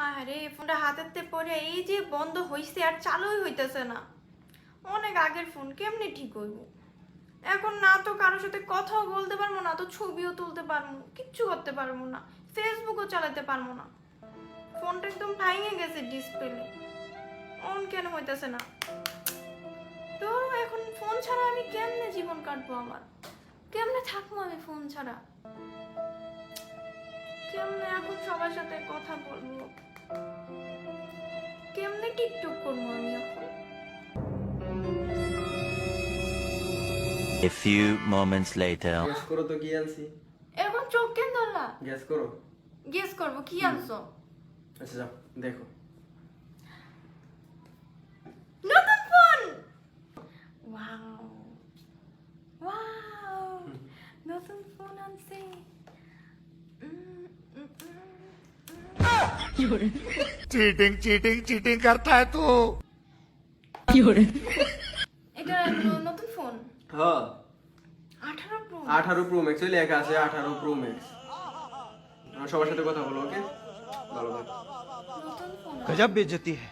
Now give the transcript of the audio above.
আরে ফোনটা হাতেতে পড়ে এই যে বন্ধ হইছে আর চালুই হইতেছে না। অনেক আগের ফোন, কেমনে ঠিক হইব? এখন না তো কারোর সাথে কথাও বলতে পারবো না, তো ছবিও তুলতে পারবো, কিচ্ছু করতে পারবো না, ফেসবুকও চালাতে পারবো না। ফোনটা একদম ভাঙে গেছে ডিসপ্লে। অন কেন হইতেছে না? তো এখন ফোন ছাড়া আমি কেমনে জীবন কাটবো? আমার কেমনে থাকবো আমি ফোন ছাড়া? কেমনে এখন সবার সাথে কথা বলবো? কেমনে টিকটক করবো আমি এখন? A few moments later. Guess করো তো কি আনছি। এখন চোখ কেন ধরলা? গেস করো। গেস করবো কি আনছো? আচ্ছা যাও দেখো। নতুন ফোন। ওয়াও ওয়াও, নতুন ফোন আনছে। चीटिंग चीटिंग चीटिंग करता है तू। এটা নতুন ফোন হ্যাঁ 18 প্রো। 18 প্রো ম্যাক্স ওই লেখা আছে 18 প্রো ম্যাক্স। সবার সাথে কথা বলো, ওকে? ভালো ভালো। নতুন ফোন गजब बेइज्जती है।